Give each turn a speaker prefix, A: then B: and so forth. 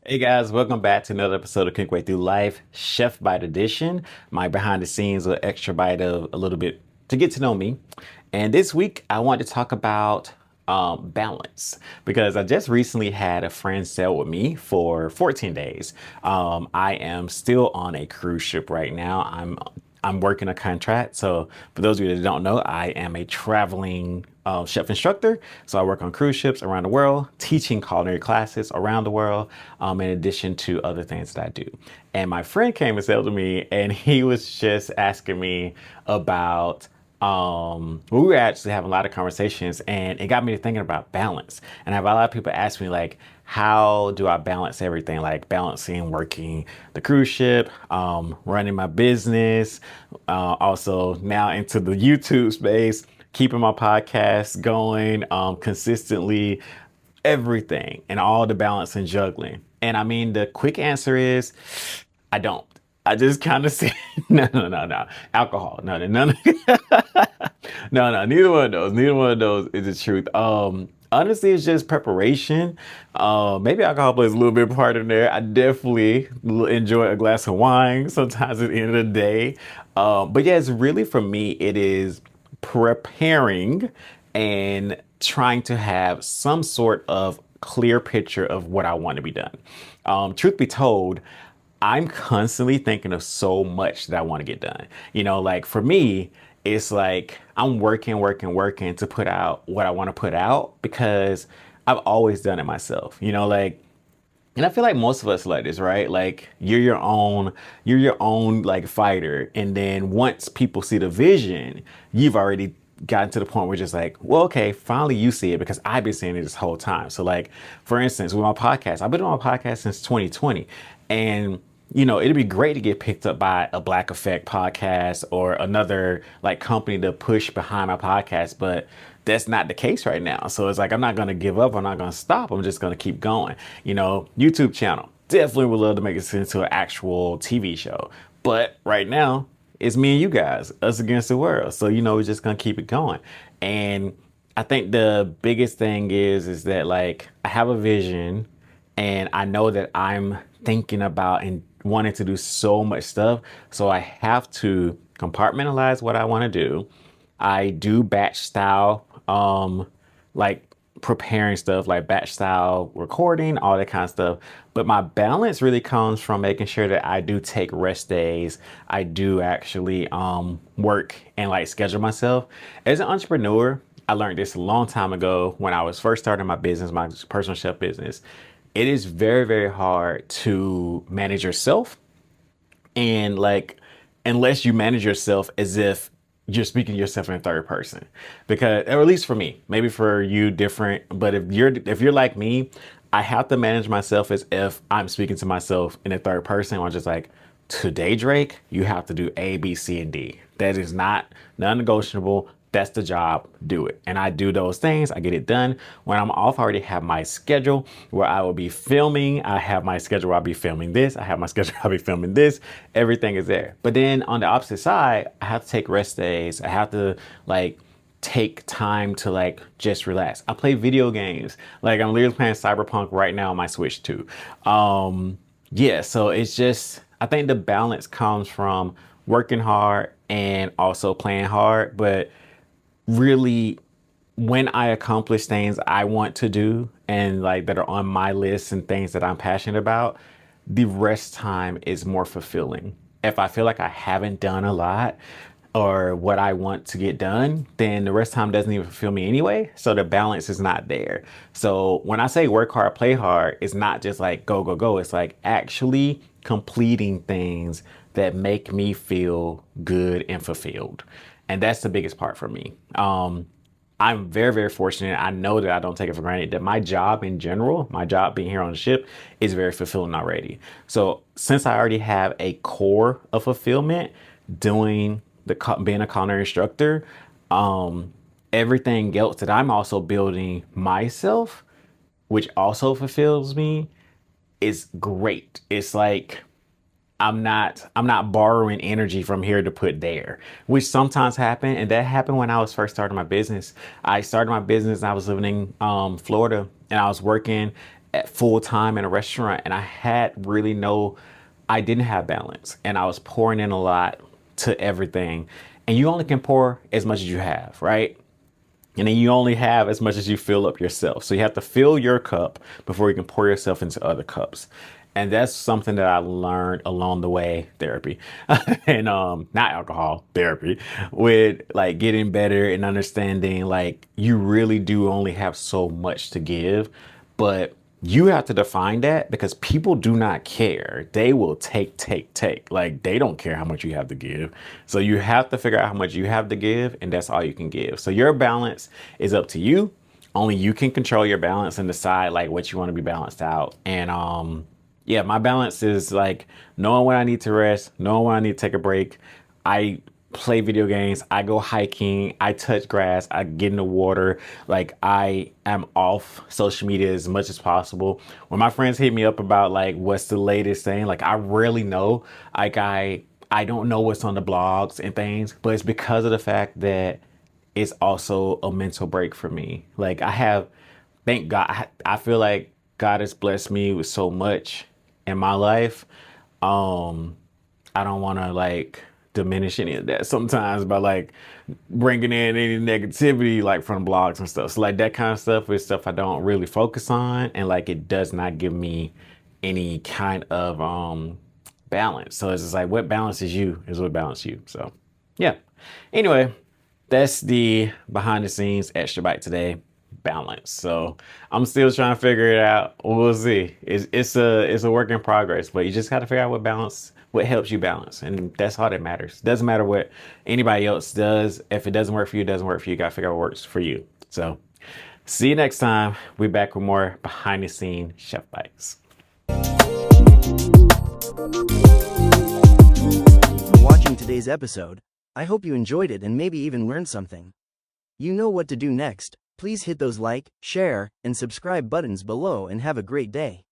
A: Hey guys, welcome back to another episode of Cook Way Through Life, Chef Bite Edition. My behind the scenes with extra bite of a little bit to get to know me. And this week I want to talk about balance because I just recently had a friend sail with me for 14 days. I am still on a cruise ship right now. I'm working a contract. So for those of you that don't know, I am a traveling chef instructor. So I work on cruise ships around the world, teaching culinary classes around the world, in addition to other things that I do. And my friend came and said to me, and he was just asking me about we were actually having a lot of conversations, and it got me to thinking about balance. And I have a lot of people ask me, like, how do I balance everything, like balancing working the cruise ship, running my business, also now into the YouTube space, keeping my podcast going consistently, everything, and all the balance and juggling. And I mean, the quick answer is I don't. I just kind of say no. Alcohol, no. No, neither one of those. Neither one of those is the truth. Honestly, it's just preparation. Maybe alcohol plays a little bit part in there. I definitely enjoy a glass of wine sometimes at the end of the day. But yeah, it's really for me, it is preparing and trying to have some sort of clear picture of what I want to be done. Truth be told, I'm constantly thinking of so much that I want to get done. Like for me, it's like I'm working to put out what I want to put out because I've always done it myself. And I feel like most of us like this, right? Like you're your own like fighter. And then once people see the vision, you've already gotten to the point where it's just like, well, okay, finally you see it because I've been seeing it this whole time. So like, for instance, with my podcast, I've been on my podcast since 2020. And it'd be great to get picked up by a Black Effect podcast or another like company to push behind my podcast, but that's not the case right now. So it's like I'm not gonna give up. I'm not gonna stop. I'm just gonna keep going. YouTube channel definitely would love to make it into an actual TV show, but right now it's me and you guys, us against the world. So we're just gonna keep it going. And I think the biggest thing is that like I have a vision, and I know that I'm thinking about and wanting to do so much stuff. So I have to compartmentalize what I want to do. I do batch style, like preparing stuff like batch style recording, all that kind of stuff. But my balance really comes from making sure that I do take rest days. I do actually work and like schedule myself. As an entrepreneur, I learned this a long time ago when I was first starting my business, my personal chef business. It is very, very hard to manage yourself, and like unless you manage yourself as if you're speaking to yourself in third person, because or at least for me, maybe for you different, but if you're like me, I have to manage myself as if I'm speaking to myself in a third person. I'm just like, today, Drake, you have to do A, B, C, and D. That is not non-negotiable. That's the job. Do it. And I do those things. I get it done. When I'm off, I already have my schedule where I will be filming. I have my schedule where I'll be filming this. I have my schedule where I'll be filming this. Everything is there. But then on the opposite side, I have to take rest days. I have to like take time to like just relax. I play video games. Like I'm literally playing Cyberpunk right now on my Switch too. Yeah, so it's just I think the balance comes from working hard and also playing hard, but really when I accomplish things I want to do and like that are on my list and things that I'm passionate about, the rest time is more fulfilling. If I feel like I haven't done a lot or what I want to get done, then the rest time doesn't even fulfill me anyway. So the balance is not there. So when I say work hard, play hard, it's not just like go, go, go. It's like actually completing things that make me feel good and fulfilled. And that's the biggest part for me. I'm very, very fortunate. I know that I don't take it for granted that my job in general, my job being here on the ship is very fulfilling already. So since I already have a core of fulfillment doing being a culinary instructor, everything else that I'm also building myself, which also fulfills me, is great. It's like I'm not borrowing energy from here to put there, which sometimes happen. And that happened when I was first starting my business. I started my business and I was living in Florida, and I was working at full time in a restaurant, and I didn't have balance, and I was pouring in a lot to everything, and you only can pour as much as you have, right? And then you only have as much as you fill up yourself. So you have to fill your cup before you can pour yourself into other cups. And that's something that I learned along the way, therapy, and not alcohol, therapy, with like getting better and understanding like you really do only have so much to give, but you have to define that because people do not care. They will take. Like they don't care how much you have to give. So you have to figure out how much you have to give, and that's all you can give. So your balance is up to you. Only you can control your balance and decide like what you want to be balanced out. And yeah, my balance is like knowing when I need to rest, knowing when I need to take a break. I play video games, I go hiking, I touch grass, I get in the water. Like I am off social media as much as possible. When my friends hit me up about like what's the latest thing, like I rarely know. Like I don't know what's on the blogs and things, but it's because of the fact that it's also a mental break for me. Like thank God, I feel like God has blessed me with so much in my life. I don't want to like diminish any of that sometimes by like bringing in any negativity like from blogs and stuff. So like that kind of stuff is stuff I don't really focus on, and like it does not give me any kind of balance. So it's just like what balances you is what balances you. So yeah. Anyway, that's the behind the scenes extra bite today. Balance. So I'm still trying to figure it out. We'll see. It's a work in progress, but you just got to figure out what helps you balance, and that's all that matters. Doesn't matter what anybody else does. If it doesn't work for you, it doesn't work for you. You got to figure out what works for you. So see you next time. We're back with more behind the scene chef bites.
B: For watching today's episode. I hope you enjoyed it and maybe even learned something. You know what to do next. Please hit those like, share, and subscribe buttons below and have a great day.